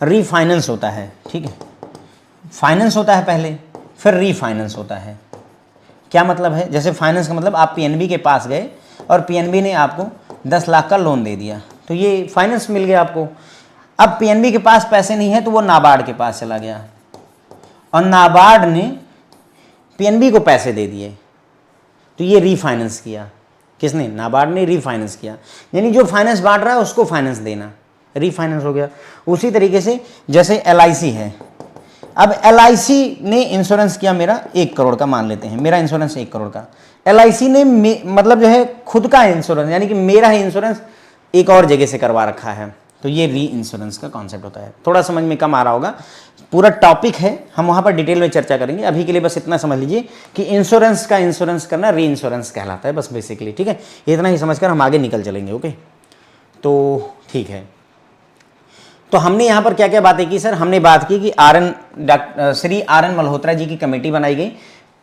रीफाइनेंस होता है, ठीक है, फाइनेंस होता है पहले, फिर रीफाइनेंस होता है। क्या मतलब है, जैसे फाइनेंस का मतलब आप PNB के पास गए और PNB ने आपको 10 लाख का लोन दे दिया, तो ये फाइनेंस मिल गया आपको। अब PNB के पास पैसे नहीं है तो वो नाबार्ड के पास चला गया और नाबार्ड ने PNB को पैसे दे दिए, तो ये रीफाइनेंस किया। किसने, नाबार्ड ने रीफाइनेंस किया, यानी जो फाइनेंस बांट रहा है उसको फाइनेंस देना, रीफाइनेंस हो गया। उसी तरीके से जैसे LIC है, अब LIC ने इंश्योरेंस किया मेरा 1 करोड़ का, मान लेते हैं मेरा इंश्योरेंस 1 करोड़ का, LIC ने मतलब जो है खुद का इंश्योरेंस यानी कि मेरा ही इंश्योरेंस एक और जगह से करवा रखा है, तो ये री इंश्योरेंस का कॉन्सेप्ट होता है। थोड़ा समझ में कम आ रहा होगा, पूरा टॉपिक है, हम वहाँ पर डिटेल में चर्चा करेंगे। अभी के लिए बस इतना समझ लीजिए कि इंश्योरेंस का इंश्योरेंस करना री इंश्योरेंस कहलाता है, बस बेसिकली, ठीक है। इतना ही समझकर हम आगे निकल चलेंगे, ओके। तो ठीक है, तो हमने यहाँ पर क्या क्या बातें की सर, हमने बात की कि श्री RN मल्होत्रा जी की कमेटी बनाई गई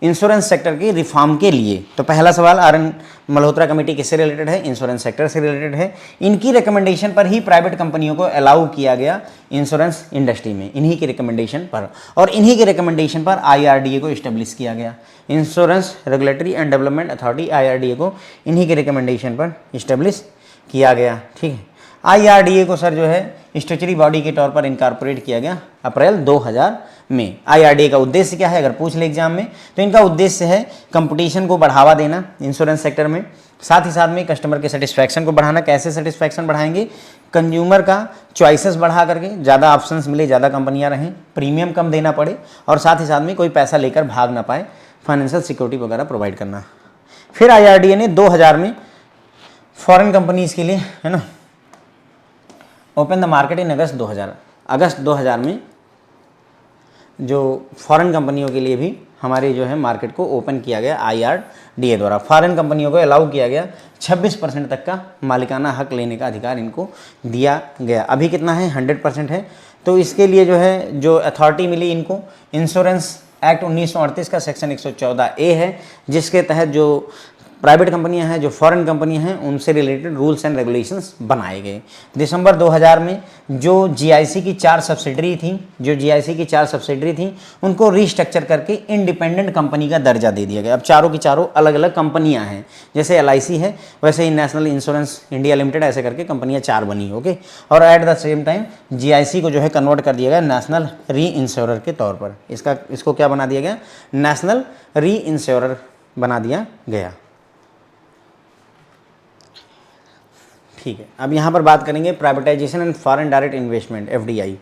इंश्योरेंस सेक्टर के रिफॉर्म के लिए। तो पहला सवाल, RN मल्होत्रा कमेटी किससे रिलेटेड है, इंश्योरेंस सेक्टर से रिलेटेड है। इनकी रिकमेंडेशन पर ही प्राइवेट कंपनियों को अलाउ किया गया इंश्योरेंस इंडस्ट्री में, इन्हीं की रिकमेंडेशन पर, और इन्हीं के रिकमेंडेशन पर IRDA को इस्टेब्लिश किया गया, insurance regulatory and development authority, IRDA को इन्हीं के रिकमेंडेशन पर इस्टेब्लिश किया गया, ठीक है। IRDA को सर जो है स्टैट्यूटरी बॉडी के तौर पर इनकॉर्पोरेट किया गया अप्रैल 2000 में। IRDA का उद्देश्य क्या है, अगर पूछ ले एग्जाम में, तो इनका उद्देश्य है कंपटीशन को बढ़ावा देना इंश्योरेंस सेक्टर में, साथ ही साथ में कस्टमर के सेटिस्फैक्शन को बढ़ाना। कैसे सेटिस्फैक्शन बढ़ाएंगे, कंज्यूमर का चॉइसेस बढ़ा करके, ज़्यादा ऑप्शंस मिले, ज़्यादा कंपनियाँ रहें, प्रीमियम कम देना पड़े, और साथ ही साथ में कोई पैसा लेकर भाग ना पाए, फाइनेंशियल सिक्योरिटी वगैरह प्रोवाइड करना। फिर IRDA ने 2000 में फॉरेन कंपनीज़ के लिए, है ना, open the market in August 2000 में जो फॉरेन कंपनियों के लिए भी हमारे जो है मार्केट को ओपन किया गया IRDA द्वारा। फॉरेन कंपनियों को अलाउ किया गया 26% तक का मालिकाना हक लेने का अधिकार इनको दिया गया। अभी कितना है, 100% है। तो इसके लिए जो है जो अथॉरिटी मिली इनको, इंश्योरेंस एक्ट 1938 का सेक्शन 114A है, जिसके तहत जो प्राइवेट कंपनियां हैं, जो फॉरेन कंपनियां हैं, उनसे रिलेटेड रूल्स एंड रेगुलेशंस बनाए गए। दिसंबर 2000 में जो GIC की 4 सब्सिडरी थी उनको रीस्ट्रक्चर करके इंडिपेंडेंट कंपनी का दर्जा दे दिया गया। अब चारों की चारों अलग अलग कंपनियां हैं, जैसे LIC है वैसे ही नेशनल इंश्योरेंस इंडिया लिमिटेड, ऐसे करके कंपनियां 4 बनी, ओके। और eight the same time GIC को जो है कन्वर्ट कर दिया गया नेशनल री इंश्योरर के तौर पर। इसको क्या बना दिया गया, नेशनल री इंश्योरर बना दिया गया, ठीक है, अब यहाँ पर बात करेंगे privatisation and foreign direct investment, FDI.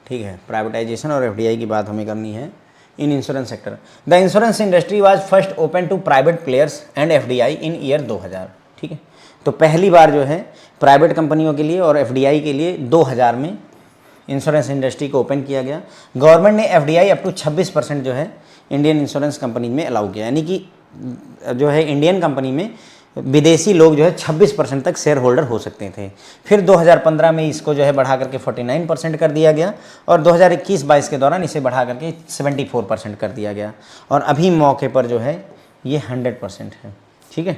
ठीक है, प्राइवेटाइजेशन और एफडीआई की बात हमें करनी है in insurance sector. The insurance industry was first open to private players and FDI in year 2000। ठीक है, तो पहली बार जो है प्राइवेट कंपनियों के लिए और एफडीआई के लिए 2000 में इंश्योरेंस इंडस्ट्री को ओपन किया गया। गवर्नमेंट ने एफडीआई अप टू 26% जो है इंडियन इंश्योरेंस कंपनी में अलाउ किया, यानी कि जो है इंडियन कंपनी में विदेशी लोग जो है 26% तक शेयर होल्डर हो सकते थे। फिर 2015 में इसको जो है बढ़ा करके 49% कर दिया गया और 2021-22 के दौरान इसे बढ़ा करके 74% कर दिया गया और अभी मौके पर जो है ये 100% है। ठीक है,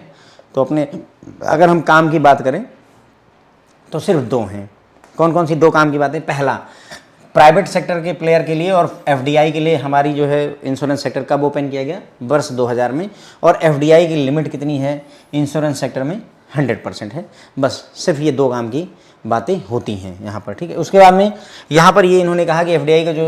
तो अपने अगर हम काम की बात करें तो सिर्फ दो हैं। कौन कौन सी दो काम की बातें? पहला, प्राइवेट सेक्टर के प्लेयर के लिए और एफडीआई के लिए हमारी जो है इंश्योरेंस सेक्टर कब ओपन किया गया? वर्ष 2000 में। और एफडीआई की लिमिट कितनी है इंश्योरेंस सेक्टर में? 100% है। बस सिर्फ ये दो काम की बातें होती हैं यहाँ पर। ठीक है, उसके बाद में यहाँ पर ये इन्होंने कहा कि एफडीआई का जो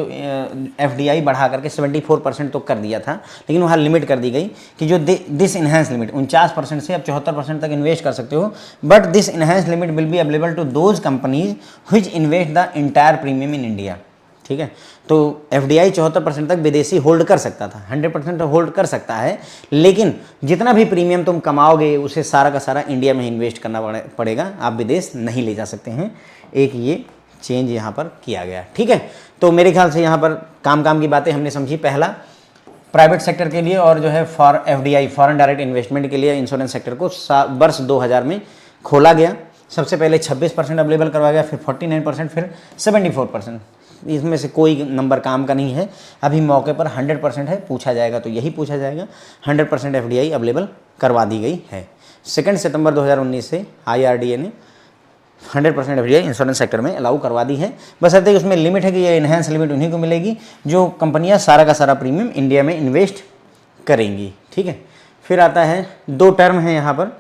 एफडीआई बढ़ा करके 74% तो कर दिया था, लेकिन वहाँ लिमिट कर दी गई कि जो दिस इन्हेंस लिमिट 49% से अब 74% तक इन्वेस्ट कर सकते हो, but this enhanced limit will be available to those companies which invest the entire premium in India. ठीक है, तो एफडीआई 74% तक विदेशी होल्ड कर सकता था, 100% होल्ड कर सकता है, लेकिन जितना भी प्रीमियम तुम कमाओगे उसे सारा का सारा इंडिया में इन्वेस्ट करना पड़ेगा, आप विदेश नहीं ले जा सकते हैं। एक ये चेंज यहाँ पर किया गया। ठीक है, तो मेरे ख्याल से यहाँ पर काम की बातें हमने समझी। पहला, प्राइवेट सेक्टर के लिए और जो है for FDI foreign direct investment के लिए इंश्योरेंस सेक्टर को वर्ष 2000 में खोला गया। सबसे पहले 26% अवेलेबल करवाया गया, फिर 49%, फिर 74%। इसमें से कोई नंबर काम का नहीं है। अभी मौके पर 100% है, पूछा जाएगा तो यही पूछा जाएगा। 100% एफडीआई अवेलेबल करवा दी गई है। 2 सितंबर 2019 से आईआरडीए ने 100% एफडीआई इंश्योरेंस सेक्टर में अलाउ करवा दी है। बस ऐसे ही उसमें लिमिट है कि ये इन्हेंस लिमिट उन्हीं को मिलेगी जो कंपनियां सारा का सारा प्रीमियम इंडिया में इन्वेस्ट करेंगी। ठीक है, फिर आता है दो टर्म है यहाँ पर,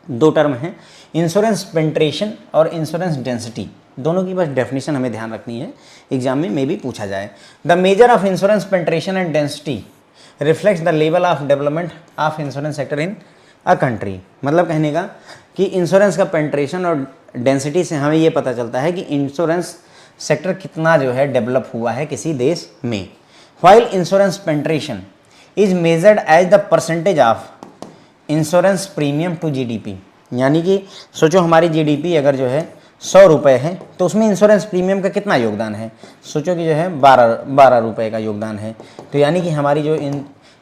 दो टर्म है इंश्योरेंस पेंट्रेशन और इंश्योरेंस डेंसिटी। दोनों की बस डेफिनेशन हमें ध्यान रखनी है, एग्जाम में भी पूछा जाए। The measure of insurance penetration and density reflects the level of development of insurance sector in a country. मतलब कहने का कि इंश्योरेंस का पेंट्रेशन और डेंसिटी से हमें ये पता चलता है कि इंश्योरेंस सेक्टर कितना जो है डेवलप हुआ है किसी देश में। While insurance penetration is measured as the percentage of insurance premium to GDP. यानी कि सोचो हमारी जीडीपी अगर जो है 100 रुपये है तो उसमें इंश्योरेंस प्रीमियम का कितना योगदान है? सोचो कि जो है 12 रुपये का योगदान है। तो यानी कि हमारी जो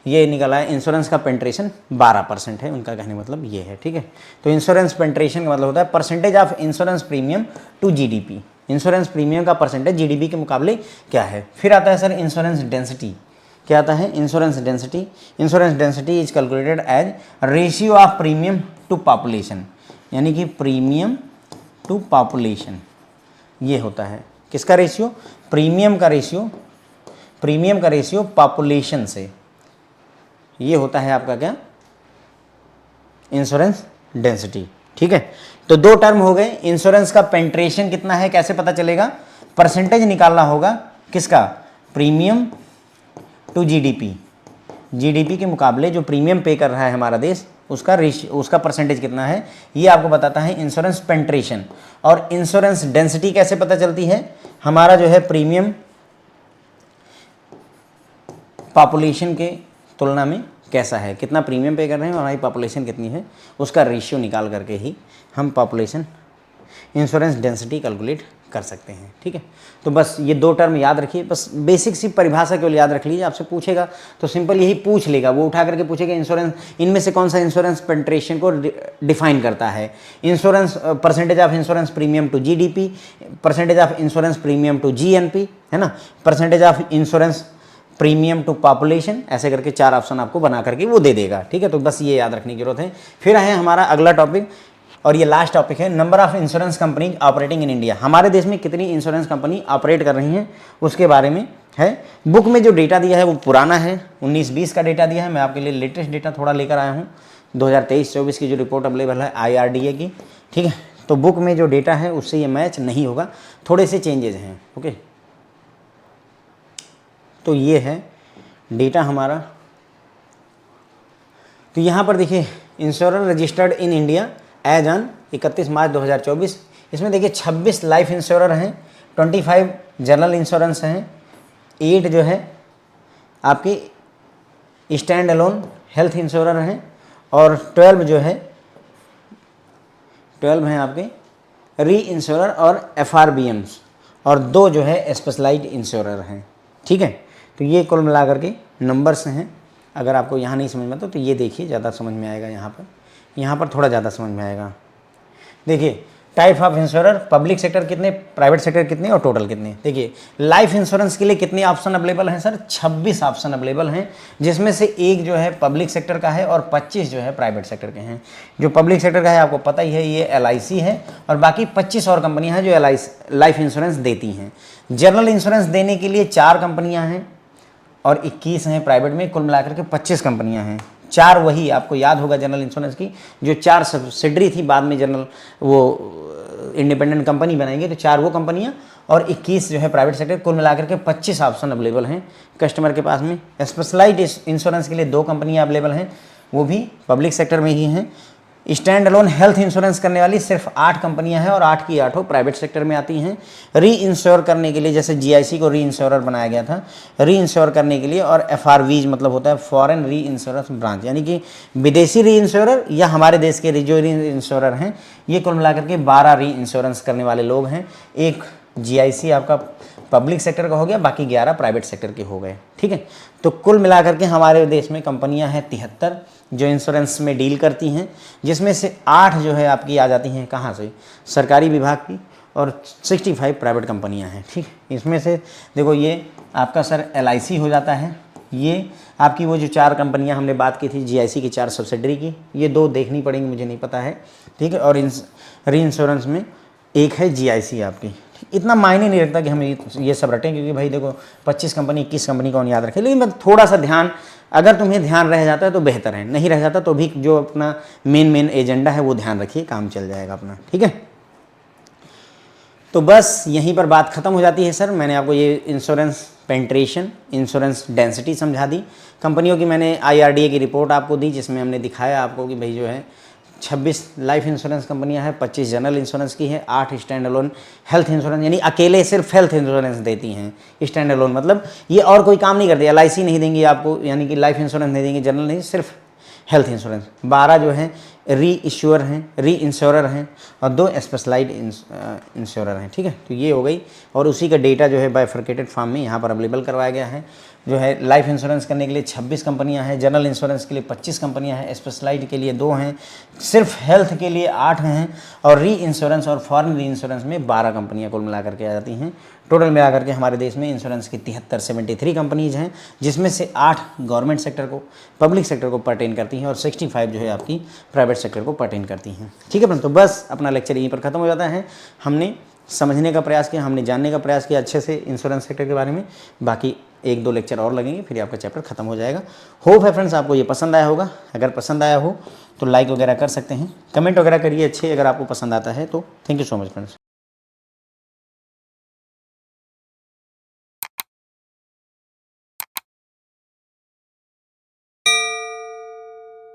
ये निकला है इंश्योरेंस का पेंट्रेशन 12% है, उनका कहने मतलब ये है। ठीक है, तो इंश्योरेंस पेंट्रेशन का मतलब होता है percentage of insurance premium to GDP. Insurance premium का परसेंटेज जीडीपी के मुकाबले क्या है। फिर आता है सर इंश्योरेंस डेंसिटी। क्या आता है? Insurance density. Insurance density is calculated as ratio of premium to population, यानी कि प्रीमियम टू पॉपुलेशन ये होता है। किसका रेशियो? प्रीमियम का रेशियो, प्रीमियम का रेशियो पॉपुलेशन से, ये होता है आपका क्या? Insurance density. ठीक है, तो दो टर्म हो गए। इंश्योरेंस का पेंट्रेशन कितना है कैसे पता चलेगा? परसेंटेज निकालना होगा किसका? Premium to GDP. जीडीपी के मुकाबले जो प्रीमियम पे कर रहा है हमारा देश उसका रेशियो, उसका परसेंटेज कितना है, ये आपको बताता है इंश्योरेंस पेंट्रेशन। और इंश्योरेंस डेंसिटी कैसे पता चलती है? हमारा जो है प्रीमियम पॉपुलेशन के तुलना में कैसा है, कितना प्रीमियम पे कर रहे हैं और हमारी पॉपुलेशन कितनी है, उसका रेशियो निकाल करके ही हम पॉपुलेशन इंश्योरेंस डेंसिटी कैलकुलेट कर सकते हैं। ठीक है, तो बस ये दो टर्म याद रखिए, बस बेसिक सी परिभाषा केवल याद रख लीजिए। आपसे पूछेगा तो सिंपल यही पूछ लेगा, वो उठा करके पूछेगा इंश्योरेंस इनमें से कौन सा इंश्योरेंस पेंट्रेशन को डिफाइन करता है। Insurance percentage of insurance premium to GDP, percentage of insurance premium to GNP, है ना, percentage of insurance premium to population, ऐसे करके 4 ऑप्शन आपको बना करके वो दे देगा। ठीक है, तो बस ये याद रखने की जरूरत है। फिर है हमारा अगला टॉपिक और ये लास्ट टॉपिक है, number of insurance company operating in India. हमारे देश में कितनी इंश्योरेंस कंपनी ऑपरेट कर रही हैं उसके बारे में है। बुक में जो डेटा दिया है वो पुराना है, 19-20 का डेटा दिया है। मैं आपके लिए लेटेस्ट डेटा थोड़ा लेकर आया हूँ, 2023-24 की जो रिपोर्ट अवेलेबल है आईआरडीए की। ठीक है, तो बुक में जो डेटा है उससे ये मैच नहीं होगा, थोड़े से चेंजेज हैं। ओके, तो ये है डेटा हमारा। तो यहाँ पर देखिए insurer registered in India as on 31 March 2024। इसमें देखिए 26 लाइफ इंश्योरर हैं, 25 जनरल इंश्योरेंस हैं, 8 जो है आपकी स्टैंड अलोन हेल्थ इंश्योरर हैं, और 12 जो है 12 हैं आपके री इंश्योरर और FRBMs, और 2 जो है स्पेशलाइज्ड इंश्योरर हैं। ठीक है, तो ये कुल मिला करके नंबर्स हैं। अगर आपको यहाँ नहीं समझ में आता तो ये देखिए, ज़्यादा समझ में आएगा यहाँ पर थोड़ा ज़्यादा समझ में आएगा। देखिए type of insurer, public sector कितने, प्राइवेट सेक्टर कितने और टोटल कितने। देखिए लाइफ इंश्योरेंस के लिए कितने ऑप्शन अवेलेबल हैं सर, 26 ऑप्शन अवेलेबल हैं, जिसमें से एक जो है पब्लिक सेक्टर का है और 25 जो है प्राइवेट सेक्टर के हैं। जो पब्लिक सेक्टर का है आपको पता ही है, ये LIC है, और बाकी 25 और कंपनियां हैं जो लाइफ इंश्योरेंस देती हैं। जनरल इंश्योरेंस देने के लिए 4 कंपनियाँ हैं और 21 हैं प्राइवेट में, कुल मिलाकर के 25 कंपनियां हैं। 4 वही आपको याद होगा जनरल इंश्योरेंस की, जो 4 सब्सिडरी थी, बाद में जनरल वो इंडिपेंडेंट कंपनी बनाएंगे, तो 4 वो कंपनियां और 21 जो है प्राइवेट सेक्टर, कुल मिलाकर के 25 ऑप्शन अवेलेबल हैं कस्टमर के पास में। स्पेशलाइज्ड इंश्योरेंस के लिए 2 कंपनियां अवेलेबल हैं, वो भी पब्लिक सेक्टर में ही हैं। स्टैंड अलोन हेल्थ इंश्योरेंस करने वाली सिर्फ 8 कंपनियां हैं और 8 की 8 प्राइवेट सेक्टर में आती हैं। री इंश्योर करने के लिए, जैसे GIC को री इंश्योरर बनाया गया था, री इंश्योर करने के लिए, और FRVs मतलब होता है फॉरेन री इंश्योरेंस ब्रांच, यानी कि विदेशी री इंश्योरर या हमारे देश के जो री इंश्योरर हैं, ये कुल मिलाकर के 12 री इंश्योरेंस करने वाले लोग हैं। एक GIC आपका पब्लिक सेक्टर का हो गया, बाकी 11 प्राइवेट सेक्टर के हो गए। ठीक है, तो कुल मिलाकर के हमारे देश में कंपनियां हैं 73 जो इंश्योरेंस में डील करती हैं, जिसमें से 8 जो है आपकी आ जाती हैं कहाँ से, सरकारी विभाग की, और 65 प्राइवेट कंपनियां हैं। ठीक, इसमें से देखो ये आपका सर LIC हो जाता है, ये आपकी वो जो 4 कंपनियां हमने बात की थी GIC की 4 सब्सिडरी की, ये 2 देखनी पड़ेंगी, मुझे नहीं पता है। ठीक है, और री इंश्योरेंस में एक है GIC आपकी। इतना मायने नहीं रखता कि हम ये सब रटें, क्योंकि भाई देखो 25 कंपनी 21 कंपनी कौन याद रखे, लेकिन थोड़ा सा ध्यान, अगर तुम्हें ध्यान रह जाता है तो बेहतर है, नहीं रह जाता तो भी जो अपना मेन एजेंडा है वो ध्यान रखिए, काम चल जाएगा अपना। ठीक है, तो बस यहीं पर बात खत्म हो जाती है सर। मैंने आपको ये इंश्योरेंस पेंट्रेशन, इंश्योरेंस डेंसिटी समझा दी। कंपनियों की मैंने IRDA की रिपोर्ट आपको दी, जिसमें हमने दिखाया आपको कि भाई जो है 26 लाइफ इंश्योरेंस कंपनियां हैं, 25 जनरल इंश्योरेंस की है, 8 स्टैंड अलोन हेल्थ इंश्योरेंस, यानी अकेले सिर्फ हेल्थ इंश्योरेंस देती हैं। स्टैंड अलोन मतलब ये और कोई काम नहीं करती, LIC नहीं देंगी आपको, यानी कि लाइफ इंश्योरेंस नहीं देंगे, जनरल नहीं, सिर्फ हेल्थ इंश्योरेंस। 12 जो हैं री इश्योर हैं, री इंश्योरर हैं, और 2 स्पेशलाइज्ड इंश्योरर हैं। ठीक है, तो ये हो गई, और उसी का डेटा जो है बाइफरकेटेड फॉर्म में यहाँ पर अवेलेबल करवाया गया है। जो है लाइफ इंश्योरेंस करने के लिए 26 कंपनियां हैं, जनरल इंश्योरेंस के लिए 25 कंपनियां हैं, स्पेशलाइज्ड के लिए 2 हैं, सिर्फ हेल्थ के लिए 8 हैं, और री इंश्योरेंस और फॉरेन री इंश्योरेंस में 12 कंपनियां कुल मिलाकर के आ जाती हैं। टोटल मिलाकर के हमारे देश में इंश्योरेंस की 73 कंपनीज हैं, जिसमें से 8 गवर्नमेंट सेक्टर को, पब्लिक सेक्टर को पर्टेन करती हैं, और 65 जो है आपकी प्राइवेट सेक्टर को पर्टेन करती हैं। ठीक है, तो बस अपना लेक्चर यहीं पर खत्म हो जाता है। हमने समझने का प्रयास किया, हमने जानने का प्रयास किया अच्छे से इंश्योरेंस सेक्टर के बारे में। बाकी 1-2 लेक्चर और लगेंगे, फिर आपका चैप्टर खत्म हो जाएगा। होप है फ्रेंड्स आपको ये पसंद आया होगा। अगर पसंद आया हो तो लाइक वगैरह कर सकते हैं, कमेंट वगैरह करिए अच्छे, अगर आपको पसंद आता है तो। Thank you so much friends.